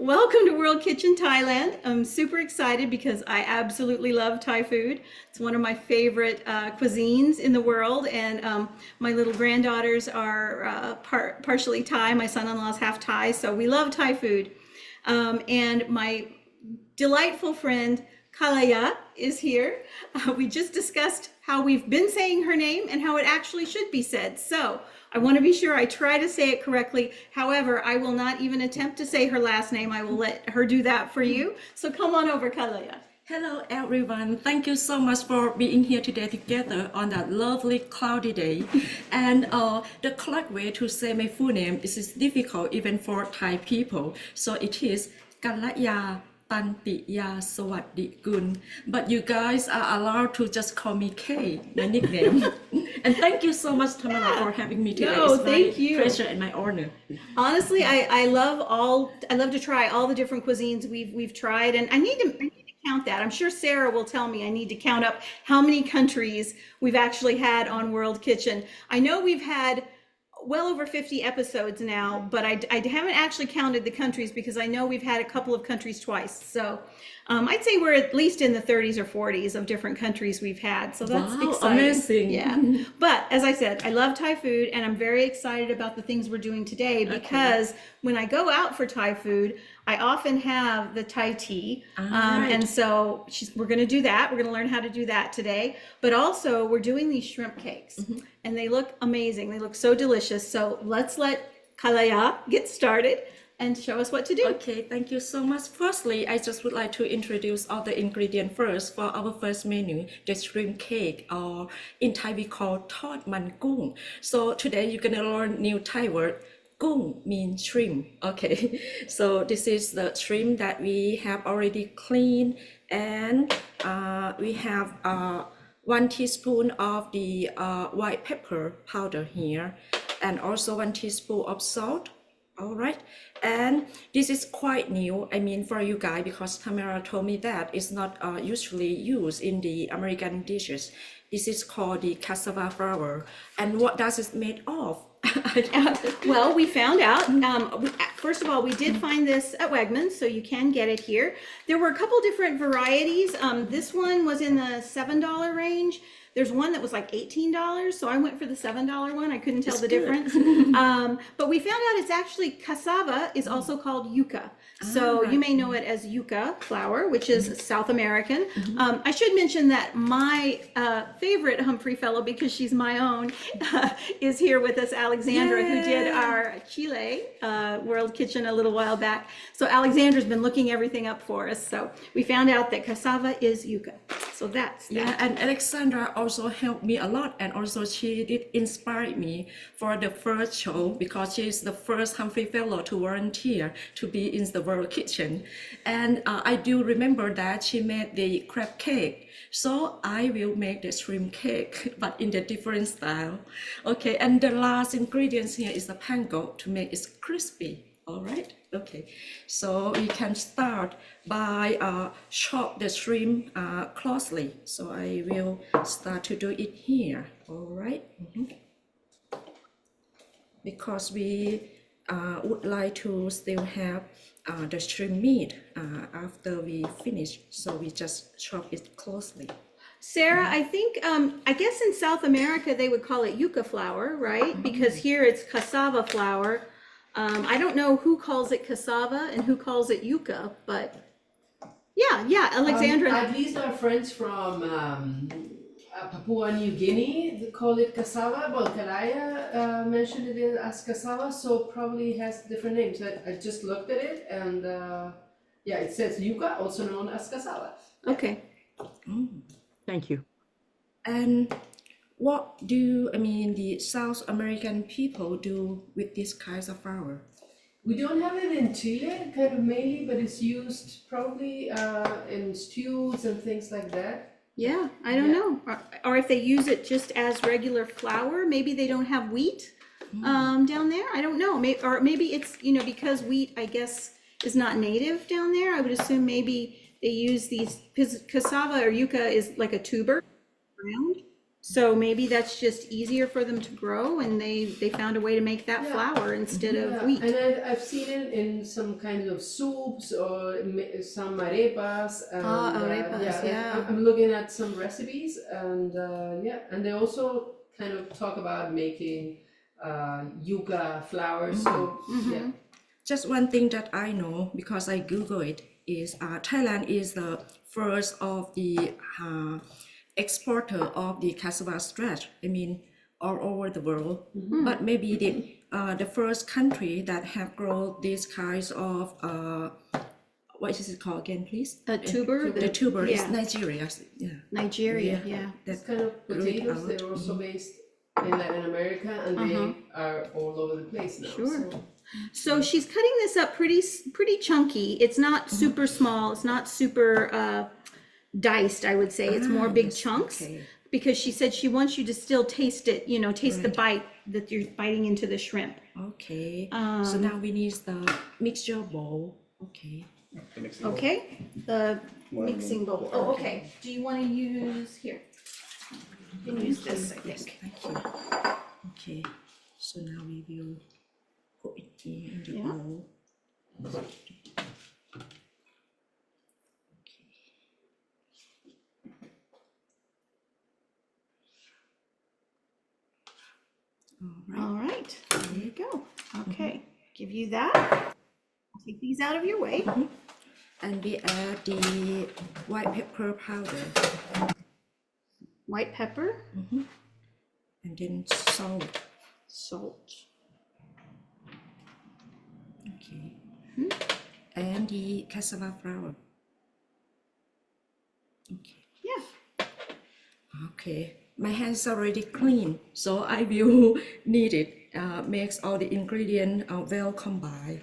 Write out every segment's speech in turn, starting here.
Welcome to World Kitchen Thailand. I'm super excited because I absolutely love Thai food. It's one of my favorite cuisines in the world, and my little granddaughters are partially Thai. My son-in-law is half Thai, so we love Thai food. And my delightful friend Kalaya is here. We just discussed how we've been saying her name and how it actually should be said. So I want to be sure I try to say it correctly. However, I will not even attempt to say her last name. I will let her do that for you. So come on over, Kalaya. Hello everyone, thank you so much for being here today together on that lovely cloudy day. And the correct way to say my full name is difficult even for Thai people. So it is Kalaya Tantiya Sawatdikun. But you guys are allowed to just call me Kay, my nickname. And thank you so much, Tamara, for having me today. No, it's thank my you. pleasure and my honor. Honestly, I love to try all the different cuisines we've tried, and I need to count that. I'm sure Sarah will tell me I need to count up how many countries we've actually had on World Kitchen. I know we've had well over 50 episodes now, but I haven't actually counted the countries because I know we've had a couple of countries twice. So I'd say we're at least in the 30s or 40s of different countries we've had. So that's Wow, exciting. amazing. Yeah. But as I said, I love Thai food, and I'm very excited about the things we're doing today because when I go out for Thai food, I often have the Thai tea. Right. And so we're going to do that. We're going to learn how to do that today. But also, we're doing these shrimp cakes, and they look amazing. They look so delicious. So let's let Kalaya get started and show us what to do. Okay, thank you so much. Firstly, I just would like to introduce all the ingredients first for our first menu, the shrimp cake, or in Thai we call Tod Mun Goong. So today you're gonna learn new Thai word. Goong means shrimp. Okay, so this is the shrimp that we have already cleaned, and we have 1 teaspoon of the white pepper powder here, and also 1 teaspoon of salt. All right, and this is quite new, I mean, for you guys, because Tamara told me that it's not usually used in the American dishes. This is called the cassava flour. And what does it made of? Well, we found out. First of all, we did find this at Wegmans, so you can get it here. There were a couple different varieties. This one was in the $7 range. There's one that was like $18, so I went for the $7 one. I couldn't tell the difference. But we found out it's actually cassava is also called yuca. So you may know it as yuca flour, which is South American. I should mention that my favorite Humphrey fellow, because she's my own, is here with us, Alexandra, who did our Chile World Kitchen a little while back. So Alexandra's been looking everything up for us. So we found out that cassava is yuca. So that's that. Yeah, and Alexandra also helped me a lot, and also she did inspire me for the first show because she is the first Humphrey Fellow to volunteer to be in the World Kitchen. And I do remember that she made the crab cake. So I will make the shrimp cake, but in the different style. Okay, and the last ingredients here is the panko to make it crispy. All right, okay, so we can start by chop the shrimp closely. So I will start to do it here. All right, because we would like to still have the shrimp meat after we finish. So we just chop it closely. Sarah, I think, I guess in South America, they would call it yuca flour, right? Because here it's cassava flour. I don't know who calls it cassava and who calls it yuca, but yeah, Alexandra. At least our friends from Papua New Guinea, they call it cassava, but Kalaya mentioned it as cassava, so probably has different names. I just looked at it, and yeah, it says yuca, also known as cassava. Okay. Thank you. And what do, the South American people do with these kinds of flour? We don't have it in Chile, kind of mainly, but it's used probably in stews and things like that. Yeah, I don't know. Or if they use it just as regular flour, maybe they don't have wheat down there. I don't know. Or maybe it's, because wheat, I guess, is not native down there. I would assume maybe they use these, because cassava or yuca is like a tuber, round. So maybe that's just easier for them to grow, and they found a way to make that Yeah. flour instead of Yeah, wheat. and I've seen it in some kind of soups or some arepas. And, Arepas, yeah. I'm looking at some recipes, and and they also kind of talk about making yuca flour. So yeah, Just one thing that I know because I Google it is Thailand is the first of the exporter of the cassava starch. I mean, all over the world. But maybe the first country that have grown these kinds of what is it called again, please? A tuber, The tuber is yeah. Nigeria. Yeah. Nigeria, yeah. this kind of potatoes, they're also based in Latin America, and they are all over the place now. Sure. So. So she's cutting this up pretty chunky. It's not super small. It's not super diced, I would say. It's more big yes, chunks okay. because she said she wants you to still taste it, you know, taste the bite that you're biting into the shrimp. Okay. So now we need the mixture bowl. Okay. Okay, the mixing bowl. Oh, okay. Do you want to use here? You can use this, I Yes, think. thank you. Okay. So now we will put it here in the Yeah. bowl. All right, there you go. Okay, give you that. Take these out of your way. And we add the white pepper powder White pepper, and then salt. salt. Okay. And the cassava flour. Okay. Yeah. Okay. My hands are already clean, so I will knead it. Makes all the ingredients well combined.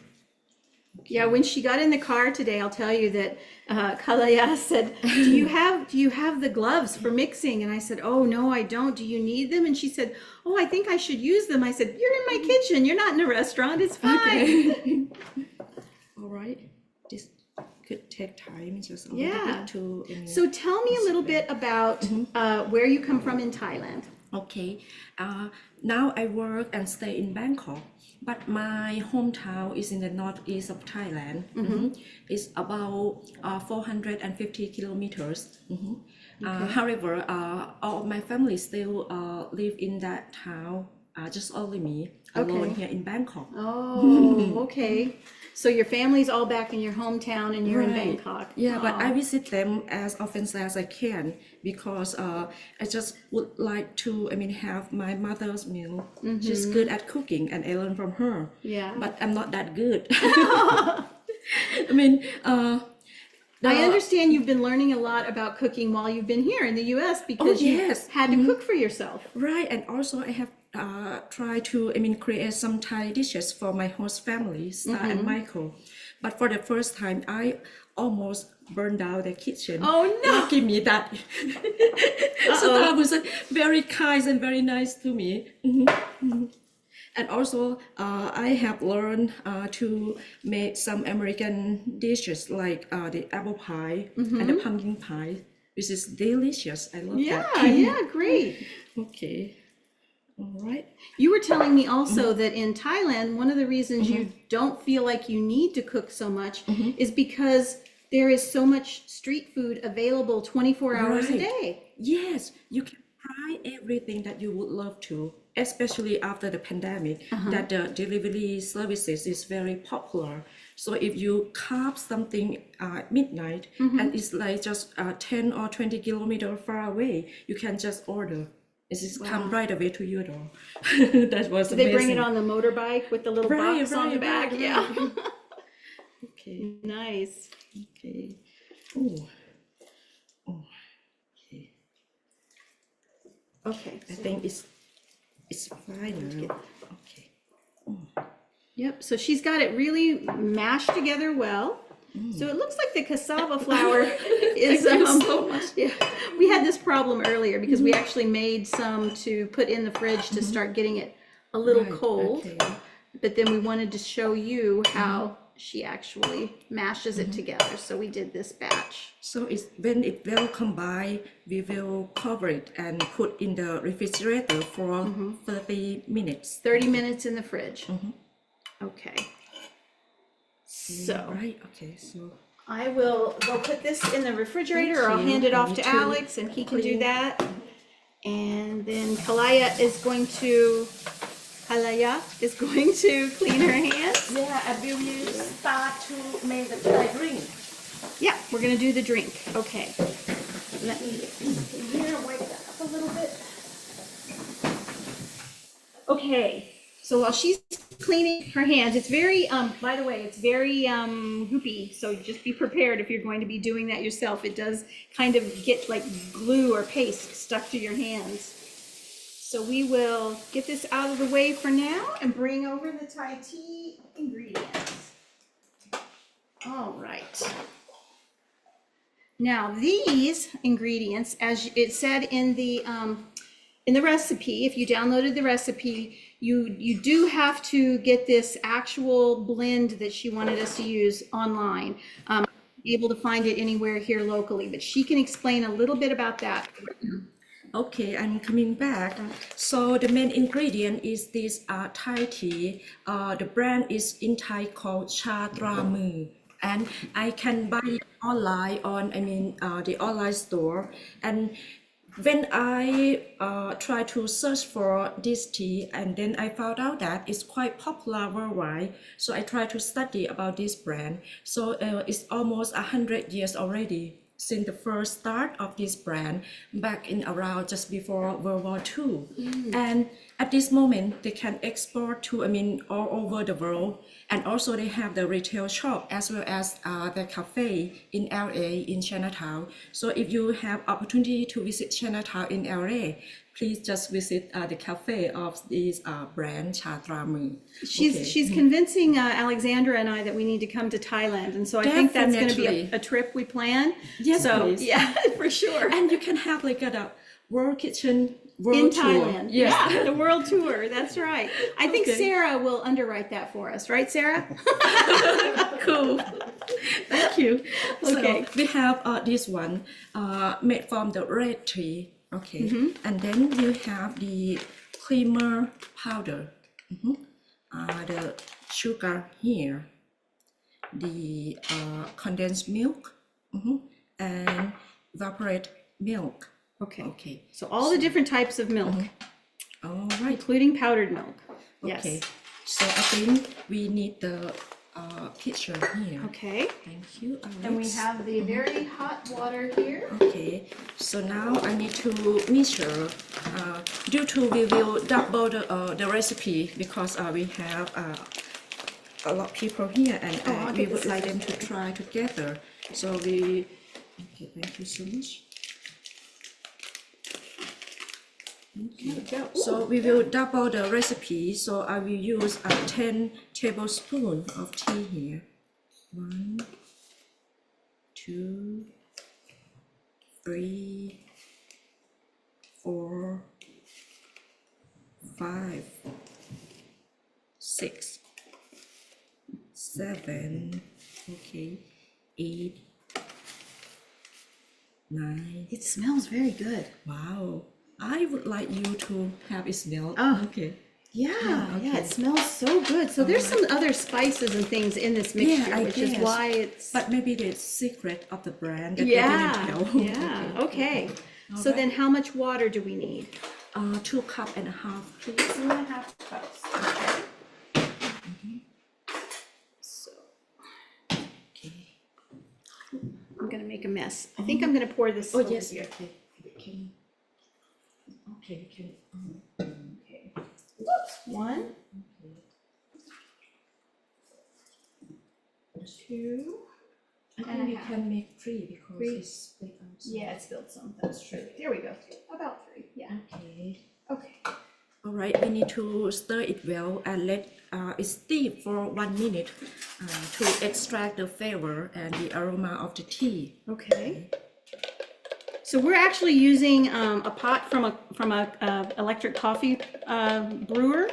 Yeah, when she got in the car today, I'll tell you that Kalaya said, do you have the gloves for mixing? And I said, oh, no, I don't. Do you need them? And she said, oh, I think I should use them. I said, you're in my kitchen. You're not in a restaurant. It's fine. All right. This could take time, just a Yeah. little bit to. So tell me a little bit about where you come from in Thailand. Okay. Now I work and stay in Bangkok, but my hometown is in the northeast of Thailand. It's about 450 kilometers. However, all of my family still live in that town. Just only me alone here in Bangkok. Oh, okay. So your family's all back in your hometown and you're in Right. Bangkok. Yeah, but I visit them as often as I can because I just would like to, have my mother's meal. She's good at cooking and I learn from her. Yeah. But I'm not that good. I mean, I understand you've been learning a lot about cooking while you've been here in the US because yes. you had to cook for yourself. Right, and also I have tried to, create some Thai dishes for my host family, Star and Michael. But for the first time, I almost burned down the kitchen. Oh, no. Lucky me that. So that was very kind and very nice to me. And also, I have learned to make some American dishes like the apple pie and the pumpkin pie, which is delicious. I love Yeah, that. yeah, great. Okay. All right. You were telling me also that in Thailand, one of the reasons you don't feel like you need to cook so much is because there is so much street food available 24 hours a Right. day. Yes, you can try everything that you would love to, especially after the pandemic, that the delivery services is very popular. So if you carve something at midnight and it's like just 10 or 20 kilometers far away, you can just order. It just come right away to your door. That was Do they amazing. bring it on the motorbike with the little box on the back? right, Yeah. right. Okay, Nice. okay. Oh, okay. Okay. I think it's fine now. Okay. Yep. So she's got it really mashed together well. So it looks like the cassava flour is. Thank you so much. Yeah, we had this problem earlier because we actually made some to put in the fridge to start getting it a little Right, cold. okay. But then we wanted to show you how she actually mashes it together. So we did this batch. So it's, when it will combine, we will cover it and put in the refrigerator for 30 minutes. 30 minutes in the fridge. Okay. So Right, okay, so I will go put this in the refrigerator, or I'll hand it off to Alex and he can do that. And then Kalaya is going to clean her hands. yeah, and we will start to make the Thai drink. Yeah, we're gonna do the drink. Okay. Let me get here, wipe that up a little bit. Okay, so while she's cleaning her hands, it's very, by the way, it's very goopy, so just be prepared if you're going to be doing that yourself. It does kind of get like glue or paste stuck to your hands. So we will get this out of the way for now and bring over the Thai tea ingredients. All right. Now these ingredients, as it said in the recipe, if you downloaded the recipe, you do have to get this actual blend that she wanted us to use online. Be able to find it anywhere here locally, but she can explain a little bit about that. Okay, I'm coming back. So the main ingredient is this Thai tea. The brand is in Thai called Tod Mun, and I can buy it online on the online store. And when I try to search for this tea, and then I found out that it's quite popular worldwide. So I try to study about this brand. So it's almost 100 years already since the first start of this brand back in around just before World War II. And at this moment, they can export to, all over the world. And also they have the retail shop as well as the cafe in LA, in Chinatown. So if you have opportunity to visit Chinatown in LA, please just visit the cafe of this brand, Tod Mun. She's convincing Alexandra and I that we need to come to Thailand, and so I think that's going to be a trip we plan. Yes, so please. yeah, for sure. And you can have like a world kitchen In world tour. Thailand, Yes. yeah, the world tour. That's right. I think Okay. Sarah will underwrite that for us, right, Sarah? Cool. Thank you. Okay. So we have this one made from the red tea. Okay. And then you have the creamer powder. The sugar here. The condensed milk. And evaporate milk. Okay. Okay. So all the different types of milk, All right. including powdered milk. Okay. Yes. So I think we need the pitcher here. Okay. Thank you, Alex. And we have the very hot water here. Okay, so now I need to measure. Due to we will double the recipe because we have a lot of people here, and I'll we get would the like them to try together. So we. Okay, thank you so much. Okay. So we will double the recipe. So I will use 10 tablespoons of tea here. 1, 2, 3, 4, 5, 6, 7, okay, 8, 9. It smells very good. Wow. I would like you to have it smell. Oh. Okay. Yeah, okay. it smells so good. So there's some other spices and things in this mixture, I which is guess. why it's. But maybe the secret of the brand that Yeah, they didn't tell. yeah, okay. So right. then how much water do we need? 2 cups and a half, please. 2.5 cups. Okay. So Okay. I'm gonna make a mess. I think I'm gonna pour this over here. Okay. We can. Okay, we can. Okay. Whoops. 1, 2. I And think a we half. can make 3 because 3. it's big outside. Yeah, it spilled some. That's true. There we go. About 3. Yeah. Okay. Okay. All right, we need to stir it well and let it steep for 1 minute to extract the flavor and the aroma of the tea. Okay. So we're actually using a pot from a electric coffee brewer.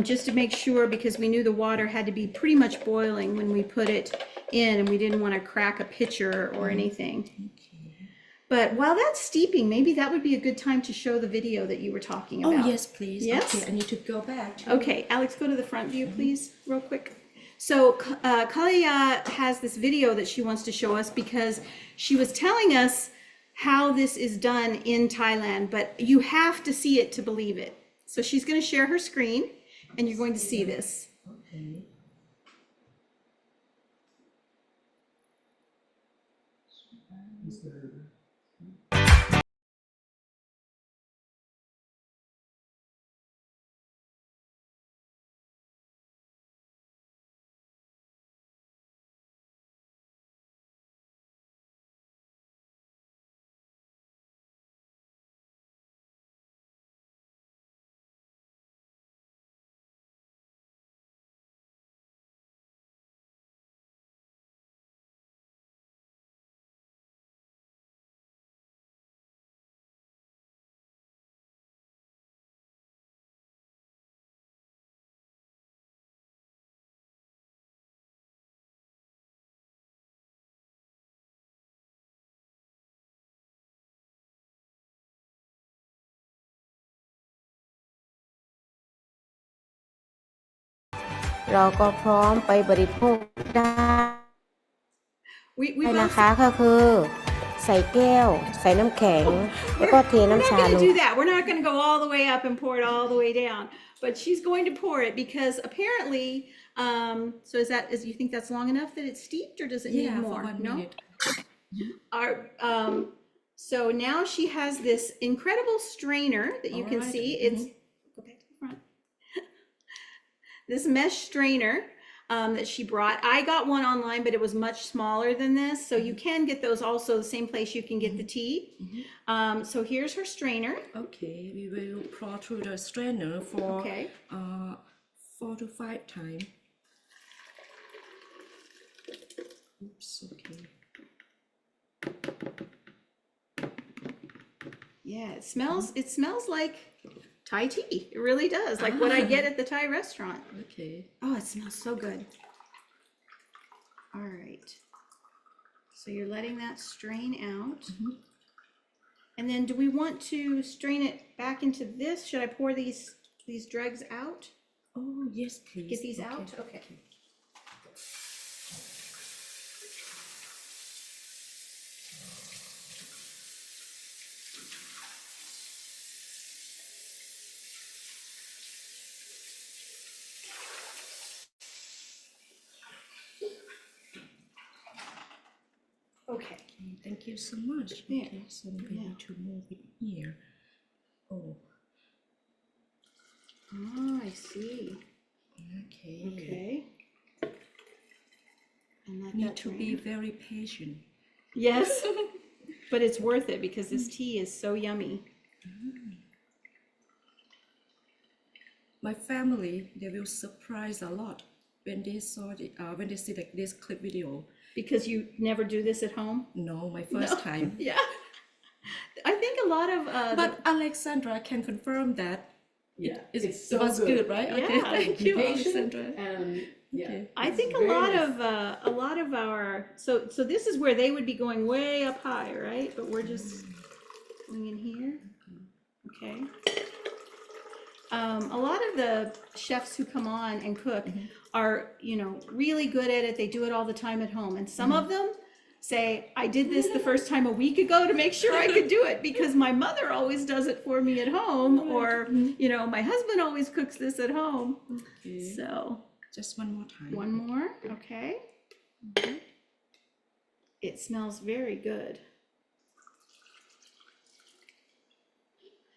just to make sure, because we knew the water had to be pretty much boiling when we put it in, and we didn't want to crack a pitcher or anything. But while that's steeping, maybe that would be a good time to show the video that you were talking Oh, about. yes, please. Yes? Okay, I need to go back. Okay, Alex, go to the front view, please, real quick. So Kalia has this video that she wants to show us because she was telling us how this is done in Thailand, but you have to see it to believe it. So she's going to share her screen, and you're going to see this. Okay. เราก็พร้อมไปบริโภคได้ We นะคะ both, ก็คือใส่แก้วใส่น้ำแข็งแล้วก็เท we're not น้ำชา going ล to ง do that. We're not going to go all the way up and pour it all the way down. But she's going to pour it because apparently, so is you think that's long enough that it's steeped, or does it need Yeah, for more? 1 No? minute. Our, so now she has this incredible strainer that you can Alright, see. It's, go back to the front. This mesh strainer that she brought. I got one online, but it was much smaller than this. So you can get those also the same place you can get the tea. So here's her strainer. Okay, we will pour through the strainer for Okay. 4 to 5 times. Oops, okay. Yeah, it smells like Thai tea. It really does. Like what I get at the Thai restaurant. Okay. Oh, it smells so good. All right. So you're letting that strain out. And then do we want to strain it back into this? Should I pour these dregs out? Oh, yes, please. Get these Okay. out? Okay. Okay. Okay, thank you so much. There. Okay, so I'm going Yeah. to move it here. Oh, Oh, I see. okay. Okay. And let Need that to be drain. very patient. Yes, but it's worth it because this tea is so yummy. My family, they will surprise a lot when they saw the when they see this clip video. Because you never do this at home? No, my first time. Yeah. I think a lot of But Alexandra can confirm that Yeah, it it's so was good, right? Yeah. Okay, thank you, Be patient Alexandra. and yeah. Okay. I it's think very a nice. lot of our so this is where they would be going way up high, right? But we're just going in here. Okay. A lot of the chefs who come on and cook are, really good at it. They do it all the time at home. And some of them say, I did this the first time a week ago to make sure I could do it because my mother always does it for me at home, or, my husband always cooks this at home. Okay. So Just one more time. one more, okay. It smells very good.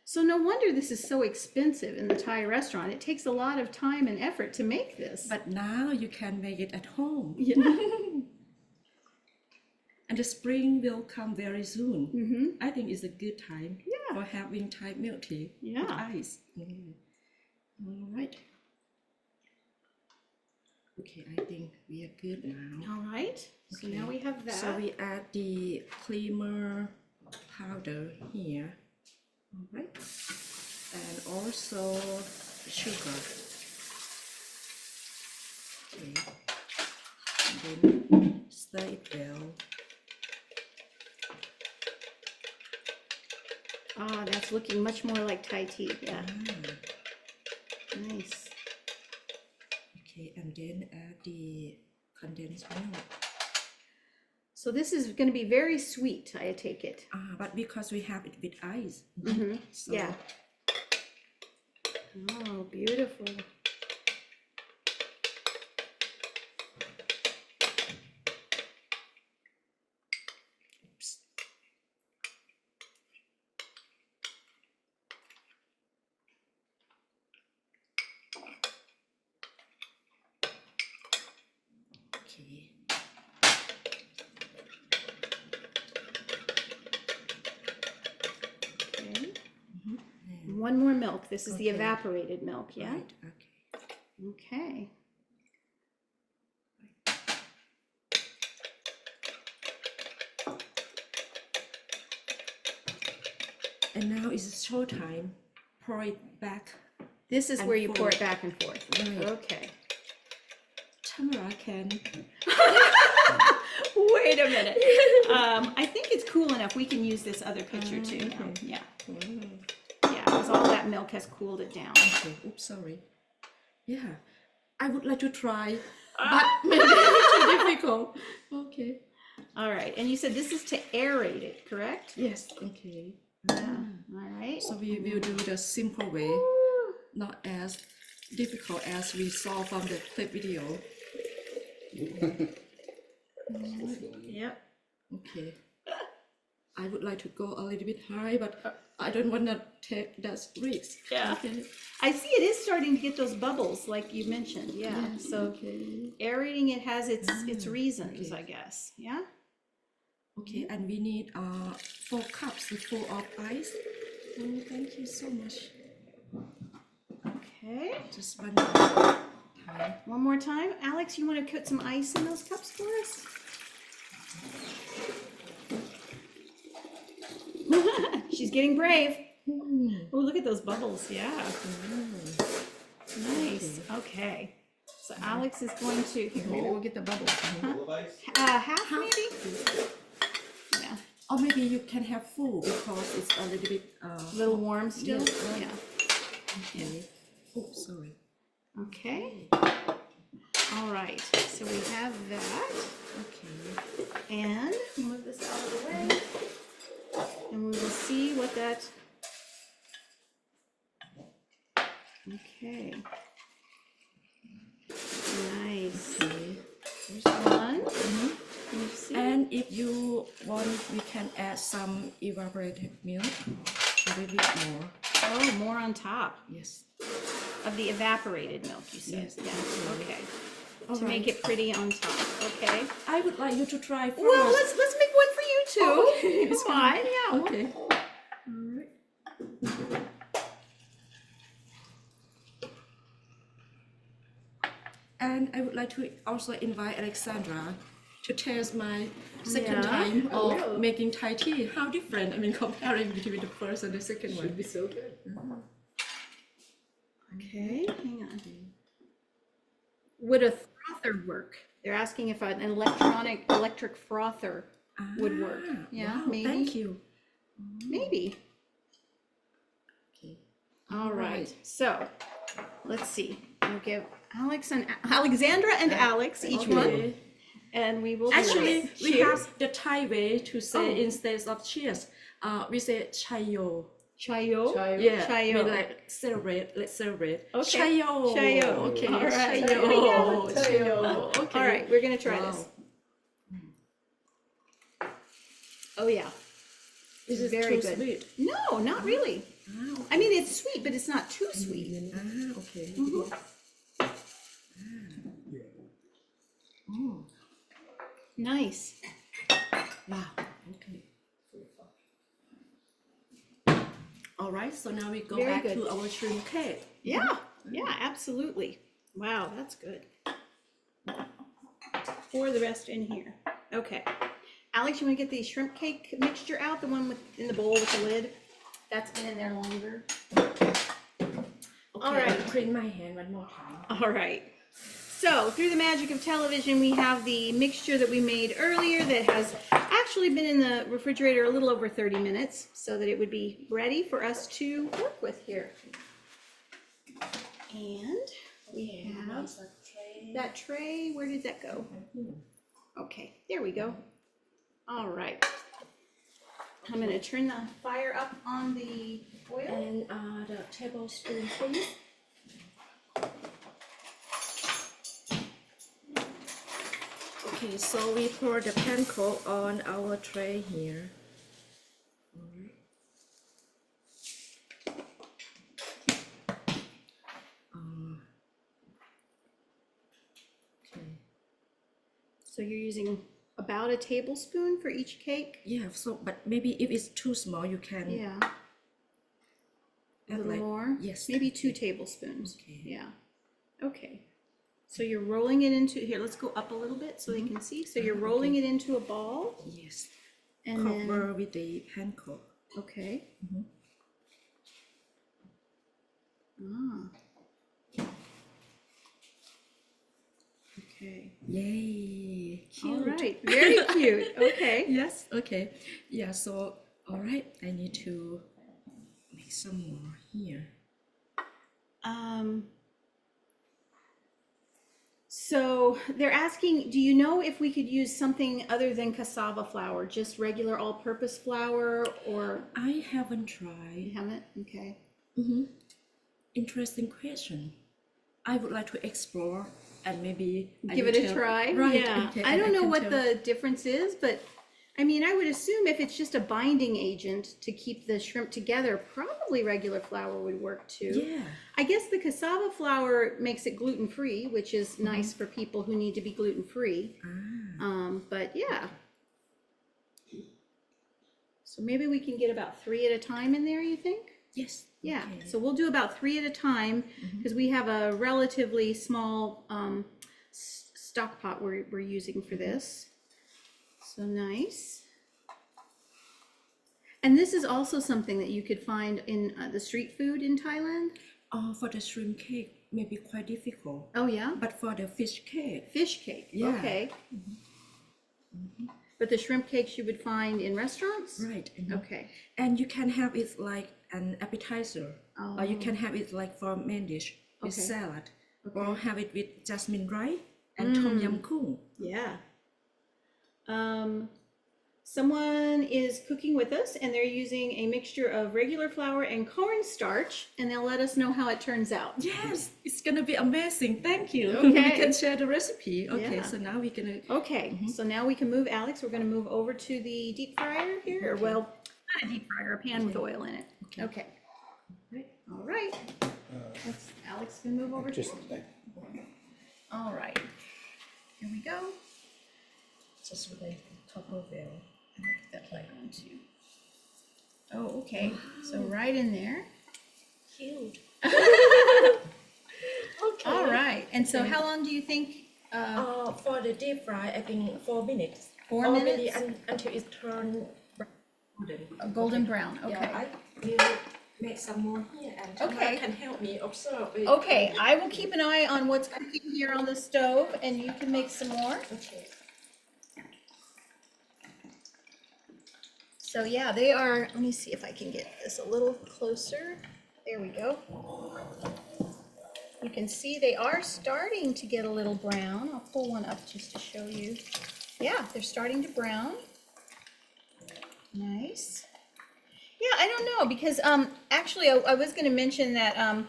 So no wonder this is so expensive in the Thai restaurant. It takes a lot of time and effort to make this. But now you can make it at home. Yeah. And the spring will come very soon. Mm-hmm. I think it's a good time Yeah. for having Thai milk tea with Yeah. ice. All right. Okay, I think we are good now. All right. So now we have that. So we add the creamer powder here. All right. And also sugar. then stir it well. Ah, that's looking much more like Thai tea. Yeah, nice. Okay, and then add the condensed milk. So this is going to be very sweet, I take it. But because we have it with ice. So Yeah. Oh, beautiful. Oops. Okay. Okay. And One more milk. This is the Okay. evaporated milk, yeah? right, okay. Okay. And now is show time. Pour it back. This is And where you pour it forth. back and forth. Right. Okay. Tamara can. Wait a minute. I think it's cool enough. We can use this other picture too now. okay. Yeah. Oh, Yeah, because all that milk has cooled it down. okay. Oops, sorry. Yeah, I would like to try, but maybe too difficult. Okay. All right. And you said this is to aerate it, correct? Yes. Okay. Yeah. All right. So we will do the simple way, not as difficult as we saw from the clip video. Yep. Okay. I would like to go a little bit high, but I don't want to take that risk. Yeah. Okay. I see it is starting to get those bubbles like you mentioned. Yeah. So Okay. aerating it has its reasons, I guess. Yeah. Okay, and we need 4 cups full of ice. Oh, thank you so much. Okay. Just one more time. One more time. Alex, you want to put some ice in those cups for us? She's getting brave. Oh, look at those bubbles. Yeah. Nice. Okay. So Alex is going to, here, maybe we'll get the bubbles. Half maybe? Yeah. Or maybe you can have full because it's a little bit A little warm still? Yes, right. Yeah. okay. Oh, sorry. Okay. All right. So we have that. Okay. And move this out of the way. And we will see what that. Okay. Nice. Okay. There's one. Can you see? And if you want, you can add some evaporated milk, a little bit more. Oh, more on top Yes. of the evaporated milk, you said. Yes, Yeah. Okay. All To make right. it pretty on top. Okay. I would like you to try first. Well, let's make one for you too. Oh, It's fine. Yeah. Okay. All right. And I would like to also invite Alexandra to taste my second Yeah, time I of will. making Thai tea. How different, I mean, comparing between the first and the second Should one. be so good. Okay. Hang on. Would a frother work? They're asking if an electric frother would work. Yeah, wow, maybe. Thank you. Maybe. Okay. All right. So let's see. We'll give Alexandra and Alex each one, Okay. and we will do Actually, it. we Cheers. have the Thai way to say Oh. instead of cheers, we say chayo. Chayo. Chayo. Yeah, Chayo. we like celebrate. Let's celebrate. Okay. Chayo. Chayo. Okay. All right. Chayo. Chayo. Chayo. Okay. All right, we're gonna try Wow. this. Oh yeah. This is very too good. sweet. No, not really. Ah, I mean, it's sweet, but it's not too sweet. okay. Mhm. Oh, Nice. wow. Okay. All right. So now we go Very back good. to our shrimp cake. Yeah. Yeah. Absolutely. Wow, that's good. Pour the rest in here. Okay. Alex, you want to get the shrimp cake mixture out, the one in the bowl with the lid? That's been in there longer. Okay, All right. I'll clean my hand one more time. All right. So through the magic of television, we have the mixture that we made earlier that has actually been in the refrigerator a little over 30 minutes so that it would be ready for us to work with here. And we have that tray. Where did that go? Okay, there we go. All right. I'm going to turn the fire up on the oil. And the tablespoon, please. Okay, so we pour the panko on our tray here. Okay. So you're using about a tablespoon for each cake? Yeah, so but maybe if it's too small, you can Yeah. A add little like, more? yes. Maybe 2 tablespoons. Okay. Yeah. Okay. So you're rolling it into, here, let's go up a little bit so they can see. So you're rolling it into a ball Yes. and Cover then, with the panko. okay. Ah. Okay. Yay! All Cute. right. Very cute. Okay. Yes. Okay. Yeah. So all right, I need to make some more here. So they're asking, do you know if we could use something other than cassava flour, just regular all-purpose flour, or I haven't you tried. haven't? Okay. Interesting question. I would like to explore and maybe I Give will it a tell- try. Right. Yeah. Okay, I and don't know can what tell- the difference is, but I mean, I would assume if it's just a binding agent to keep the shrimp together, probably regular flour would work too. Yeah. I guess the cassava flour makes it gluten-free, which is nice for people who need to be gluten-free. But yeah. So maybe we can get about 3 at a time in there, you think? Yes. Yeah, Okay. so we'll do about 3 at a time because we have a relatively small stock pot we're using for this. So nice. And this is also something that you could find in the street food in Thailand. For the shrimp cake, maybe quite difficult. Oh yeah, But for the fish cake, fish cake. Yeah. Okay. But the shrimp cakes you would find in restaurants. right? Okay. And you can have it like an appetizer, or you Oh. can have it like for main dish with Okay. salad, or have it with jasmine rice and tom yum goong. Yeah. Someone is cooking with us and they're using a mixture of regular flour and cornstarch, and they'll let us know how it turns out. Yes, it's gonna be amazing. Thank you. Okay. We can share the recipe. Okay, Yeah. so now we're gonna. Okay, so now we can move, Alex, we're gonna move over to the deep fryer here, or well, not a deep fryer, a pan with oil in it. Okay. All right. Alex can move over Just too. All right. Here we go. Just with a Tupperware. Put that light on too. Oh, okay. So right in there. Cute. All right. And so how long do you think? For the deep fry, I think 4 minutes. 4 Or maybe minutes? until it turns golden. Golden brown, okay. Yeah, I will make some more here, and Tamara Okay. can help me observe it. Okay, I will keep an eye on what's cooking here on the stove, and you can make some more. Okay. So yeah, they are, let me see if I can get this a little closer. There we go. You can see they are starting to get a little brown. I'll pull one up just to show you. Yeah, they're starting to brown. Nice. Yeah, I don't know, because actually I was going to mention that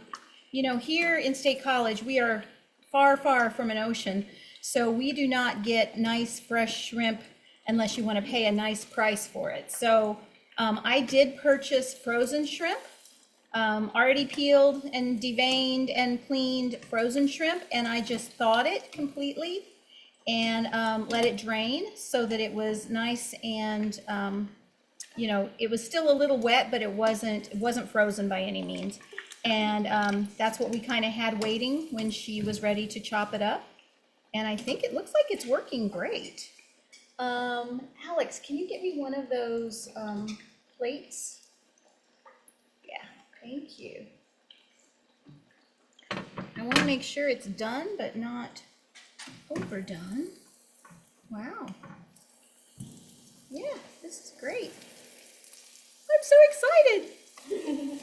you know, here in State College we are far, far from an ocean, so we do not get nice fresh shrimp unless you want to pay a nice price for it. So I did purchase frozen shrimp, already peeled and deveined and cleaned frozen shrimp, and I just thawed it completely and let it drain so that it was nice and you know, it was still a little wet, but it wasn't frozen by any means. And that's what we kind of had waiting when she was ready to chop it up. And I think it looks like it's working great. Alex, can you get me one of those plates? Yeah, thank you. I want to make sure it's done, but not overdone. Wow. Yeah, this is great. I'm so excited.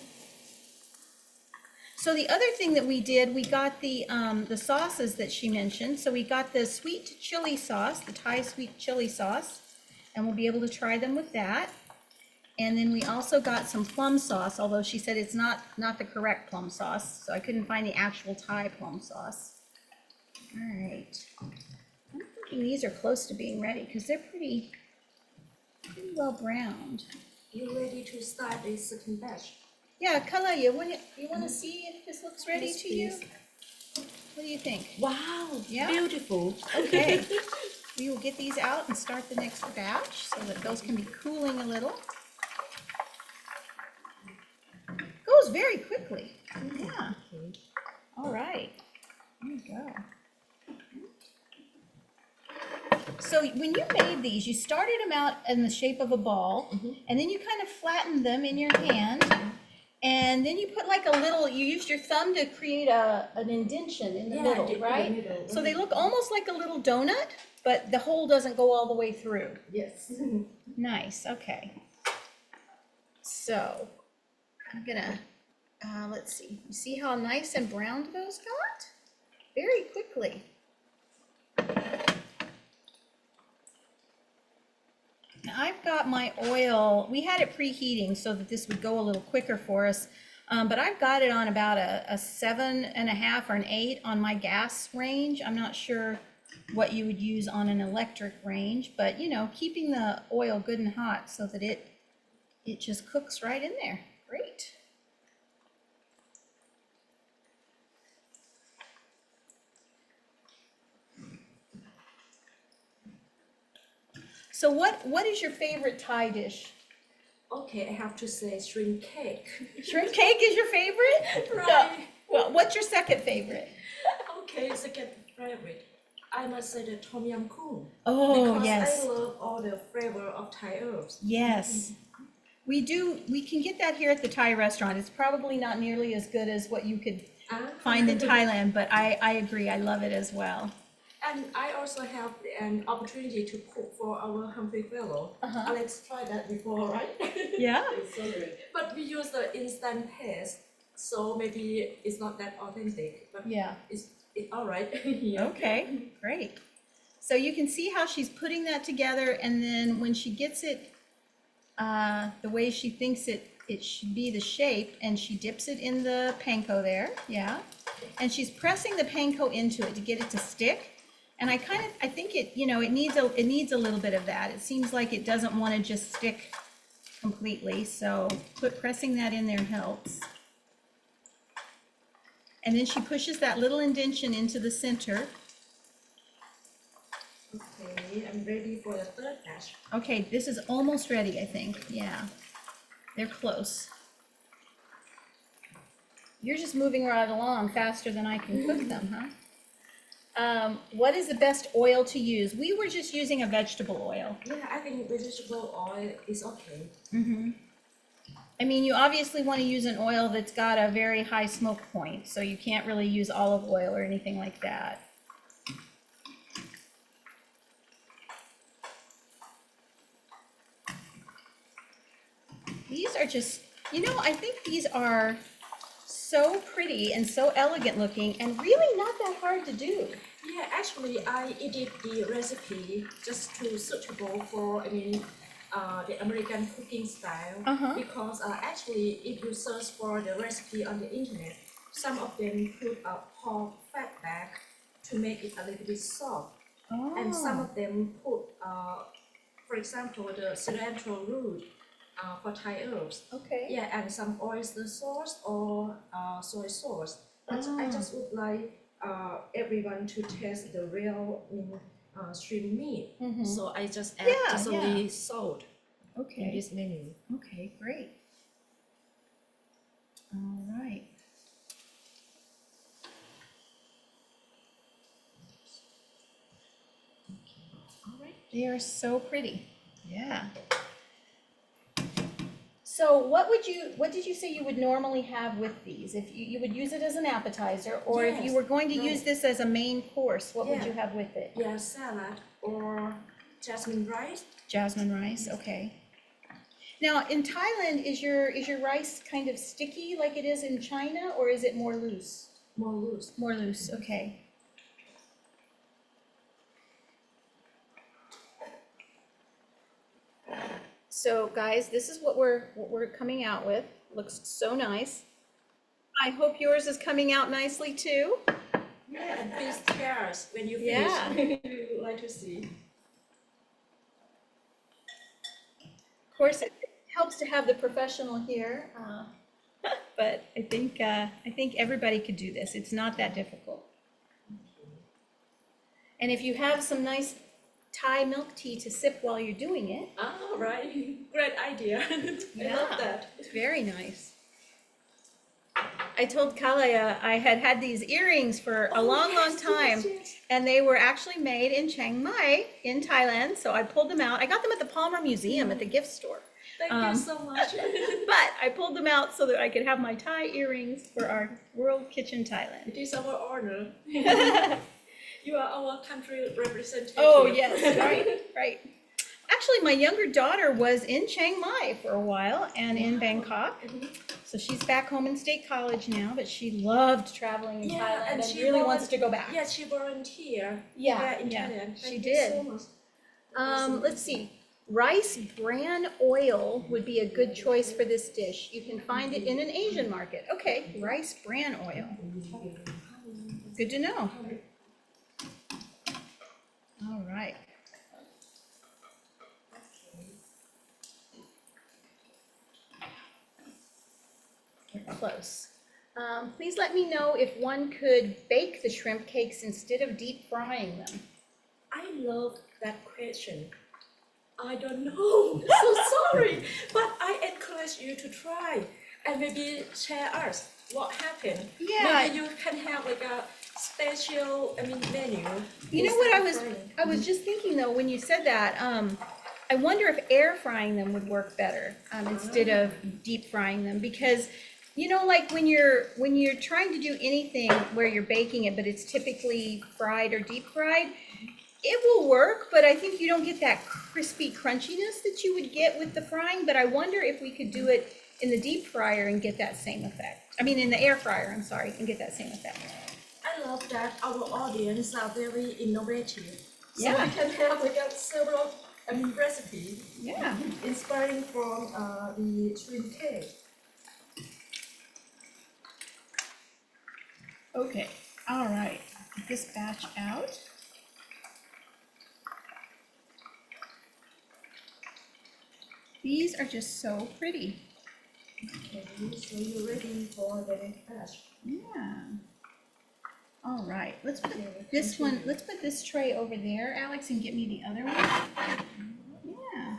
So the other thing that we did, we got the sauces that she mentioned. So we got the sweet chili sauce, the Thai sweet chili sauce, and we'll be able to try them with that. And then we also got some plum sauce, although she said it's not the correct plum sauce, so I couldn't find the actual Thai plum sauce. All right. I'm thinking these are close to being ready because they're pretty well browned. You ready to start the second batch? Yeah, Kala, you want to see if this looks ready Yes, to you? please. What do you think? Wow, Yeah? beautiful. Okay. We will get these out and start the next batch so that those can be cooling a little. Goes very quickly. Yeah. All right. There you go. So when you made these, you started them out in the shape of a ball, and then you kind of flattened them in your hand, and then you put like a little, you used your thumb to create an indentation in the middle, right? So they look almost like a little donut, but the hole doesn't go all the way through. Yes. Nice, okay. So I'm gonna, let's see, you see how nice and browned those got? Very quickly. Now I've got my oil, we had it preheating so that this would go a little quicker for us, but I've got it on about a 7.5 or an 8 on my gas range. I'm not sure what you would use on an electric range, but you know, keeping the oil good and hot so that it just cooks right in there. Great. So what is your favorite Thai dish? Okay, I have to say shrimp cake. Shrimp cake is your favorite? Right. Well, what's your second favorite? Okay, second favorite. I must say the Tom Yum Goong. Oh, Because yes. I love all the flavor of Thai herbs. Yes. We can get that here at the Thai restaurant. It's probably not nearly as good as what you could find in Thailand, but I agree. I love it as well. And I also have an opportunity to cook for our hungry fellow. Alex tried that before, right? Yeah. It's so good. But we use the instant paste, so maybe it's not that authentic, but Yeah. it's all right. Yeah. Okay, great. So you can see how she's putting that together, and then when she gets it the way she thinks it should be the shape, and she dips it in the panko there, yeah. And she's pressing the panko into it to get it to stick. And I think it, you know, it needs a little bit of that. It seems like it doesn't want to just stick completely, so pressing that in there helps. And then she pushes that little indentation into the center. Okay, I'm ready for the third batch. Okay, this is almost ready, I think. Yeah, they're close. You're just moving right along faster than I can cook them, huh? What is the best oil to use? We were just using a vegetable oil. Yeah, I think vegetable oil is okay. I mean, you obviously want to use an oil that's got a very high smoke point, so you can't really use olive oil or anything like that. These are just, you know, I think these are so pretty and so elegant looking and really not that hard to do. Yeah, actually, I edit the recipe just to suitable for, the American cooking style. Because actually, if you search for the recipe on the internet, some of them put a pork fat back to make it a little bit soft. Oh. And some of them put, for example, the cilantro root for Thai herbs. Okay. Yeah, and some oyster sauce or soy sauce. But I just would like everyone to taste the real shrimp meat. So I just add just only salt in Okay. this menu. Okay, great. All right. They are so pretty. Yeah. So what did you say you would normally have with these? If you would use it as an appetizer, or if you Yes, were going to use right. this as a main course, what would Yeah. you have with it? Yeah, salad or jasmine rice. Jasmine rice, okay. Now, in Thailand, is your rice kind of sticky like it is in China, or is it more loose? More loose. More loose, okay. So guys, this is what we're coming out with. Looks so nice. I hope yours is coming out nicely too. Yeah, and please share us when you finish. Yeah. We would like to see. Of course, it helps to have the professional here, but I think everybody could do this. It's not that difficult. And if you have some nice Thai milk tea to sip while you're doing it, Ah, right. Great idea. I Yeah. love that. it's very nice. I told Kalaya I had these earrings for a long time, Yes. and they were actually made in Chiang Mai in Thailand. So I pulled them out. I got them at the Palmer Museum at the gift store. Thank you so much. But I pulled them out so that I could have my Thai earrings for our World Kitchen Thailand. It is our honor. You are our country representative. Oh, yes, right. Actually, my younger daughter was in Chiang Mai for a while and in Bangkok. So she's back home in State College now, but she loved traveling in Yeah, Thailand and and she really volun- wants to go back. Yeah, she volunteered. Yeah, in yeah, Thailand. she Thank did. You so much. Let's see. Rice bran oil would be a good choice for this dish. You can find it in an Asian market. Okay, rice bran oil. Good to know. All right. We're close. Please let me know if one could bake the shrimp cakes instead of deep frying them. I love that question. I don't know. So sorry, but I encourage you to try and maybe share us what happened. Yeah. Maybe you can have like a special, menu. You know what instead of frying. I was just thinking though, when you said that, I wonder if air frying them would work better, instead of deep frying them, because you know, like when you're trying to do anything where you're baking it, but it's typically fried or deep fried, it will work, but I think you don't get that crispy crunchiness that you would get with the frying. But I wonder if we could do it in the deep fryer and get that same effect. I mean, in the air fryer, I'm sorry, and get that same effect. I love that our audience are very innovative. So Yeah. we can have like a several recipe Yeah. inspiring from the shrimp cake. Okay. All right. Get this batch out. These are just so pretty. Okay, so you're ready for the next batch. Yeah. All right. Let's put Okay, this one. continue. Let's put this tray over there, Alex, and get me the other one. Yeah.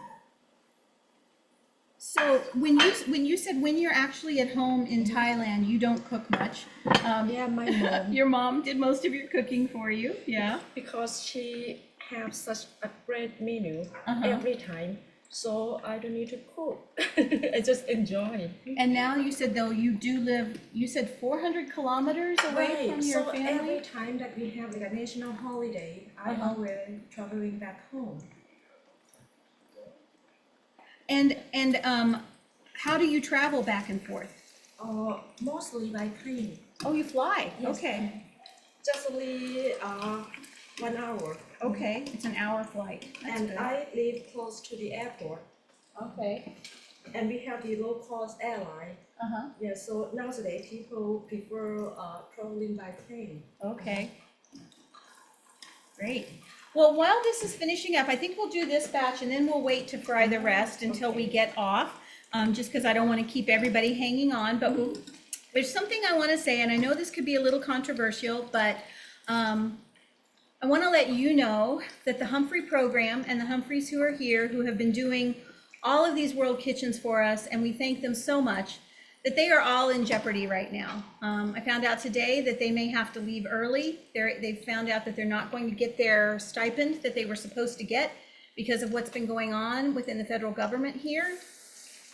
So when you said when you're actually at home in Thailand, you don't cook much. Yeah, my mom. Your mom did most of your cooking for you. Yeah. Because she have such a great menu Uh-huh. every time, so I don't need to cook. I just enjoy. And now you said though you do live. You said 400 kilometers away from your so family. every time that we have like a national holiday, I Uh-huh. always traveling back home. And how do you travel back and forth? Mostly by plane. Oh, you fly. Yes. Okay. Just only 1 hour. Okay. It's an hour flight. That's And good. I live close to the airport. Okay. And we have the low cost airline. Uh-huh. Yeah, so nowadays people prefer traveling by plane. Okay. Great. Well, while this is finishing up, I think we'll do this batch and then we'll wait to fry the rest until we get off, just because I don't want to keep everybody hanging on. But there's something I want to say, and I know this could be a little controversial, but I want to let you know that the Humphrey program and the Humphreys who are here, who have been doing all of these world kitchens for us, and we thank them so much, that they are all in jeopardy right now. I found out today that they may have to leave early. They've found out that they're not going to get their stipend that they were supposed to get because of what's been going on within the federal government here.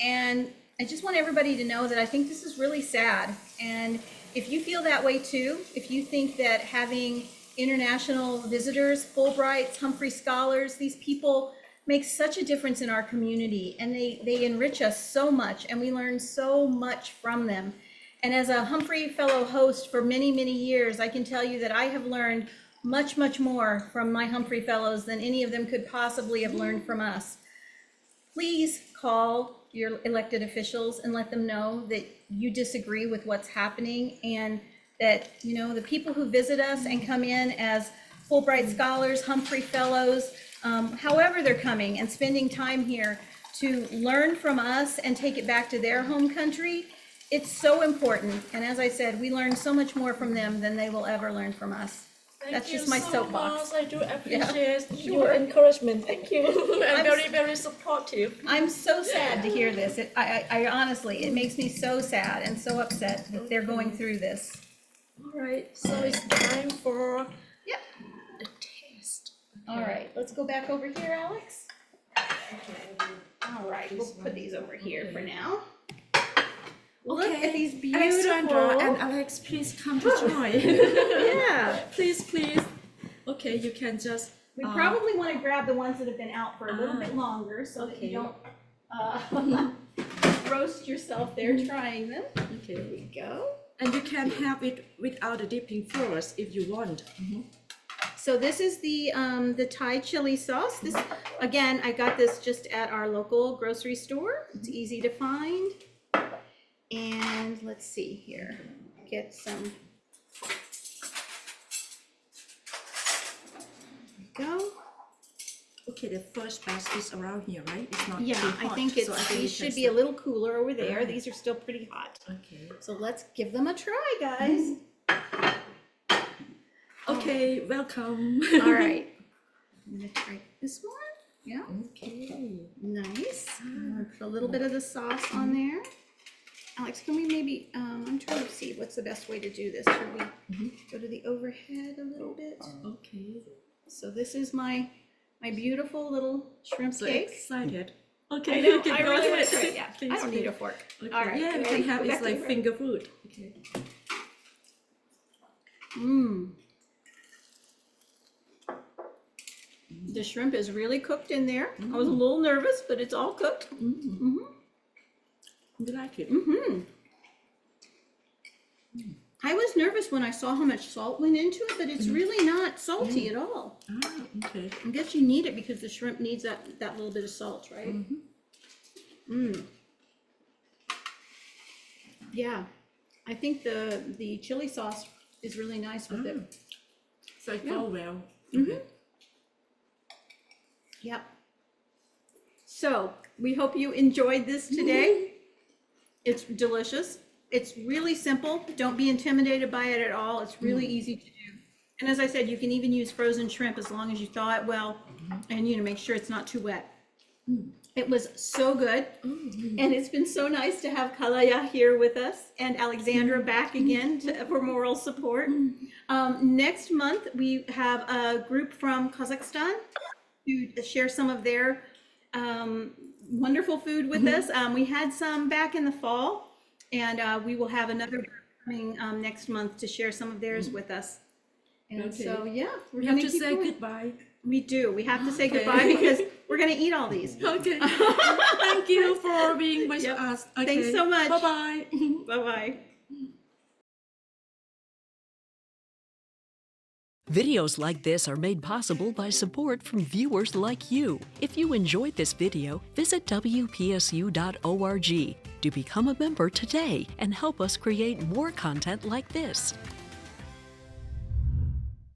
And I just want everybody to know that I think this is really sad. And if you feel that way too, if you think that having international visitors, Fulbrights, Humphrey Scholars, these people make such a difference in our community, and they enrich us so much, and we learn so much from them. And as a Humphrey Fellow host for many, many years, I can tell you that I have learned much, much more from my Humphrey Fellows than any of them could possibly have learned from us. Please call your elected officials and let them know that you disagree with what's happening, and that, you know, the people who visit us and come in as Fulbright Scholars, Humphrey Fellows, however they're coming and spending time here to learn from us and take it back to their home country, it's so important. And as I said, we learn so much more from them than they will ever learn from us. That's just my soapbox. I do appreciate your encouragement. Thank you. I'm very, very supportive. I'm so sad to hear this. I honestly, it makes me so sad and so upset that they're going through this. All right, so it's time for Yep. the test. All right, let's go back over here, Alex. All right, we'll put these over here for now. Look at these beautiful. Alexandra and Alex, please come to join. Yeah. Please, please. Okay, you can just. We probably want to grab the ones that have been out for a little bit longer so that you don't roast yourself there trying them. Okay. There we go. And you can have it without the dipping first if you want. So this is the Thai chili sauce. This, again, I got this just at our local grocery store. It's easy to find. And let's see here, get some, there we go. Okay, the first batch is around here, right? It's not Yeah, too hot. I think so it's, you these can should be a set- little cooler over there. Right. These are still pretty hot. Okay. So let's give them a try, guys. Okay, welcome. All right. I'm gonna try this one. Yeah, Okay. nice. I'm gonna put a little bit of the sauce on there. Alex, can we maybe, I'm trying to see what's the best way to do this. Should we go to the overhead a little bit? Okay. So this is my beautiful little shrimp So cake. excited. I Okay, know, you can I go really ahead. want to try it. Yeah, Please I don't need do. a fork. Okay. All right. Yeah, you ready? can have Go it's back to like the- finger food. Okay. Mmm. The shrimp is really cooked in there. I was a little nervous, but it's all cooked. You like it? I was nervous when I saw how much salt went into it, but it's really not salty at all. Ah, okay. I guess you need it because the shrimp needs that little bit of salt, right? Yeah, I think the chili sauce is really nice with it. So it go well. Yep. So we hope you enjoyed this today. It's delicious. It's really simple. Don't be intimidated by it at all. It's really easy to do. And as I said, you can even use frozen shrimp as long as you thaw it well and, you know, make sure it's not too wet. It was so good. And it's been so nice to have Kalaya here with us and Alexandra back again for moral support. Next month, we have a group from Kazakhstan to share some of their wonderful food with us. We had some back in the fall, and we will have another group coming next month to share some of theirs with us. And Okay. so, yeah, we're We going have to to keep say going. goodbye. We do. We have to say Okay. goodbye because we're going to eat all these. Okay. Thank you for being with Yep. us. Okay. Thanks so much. Bye-bye. Bye-bye. Videos like this are made possible by support from viewers like you. If you enjoyed this video, visit WPSU.org to become a member today and help us create more content like this.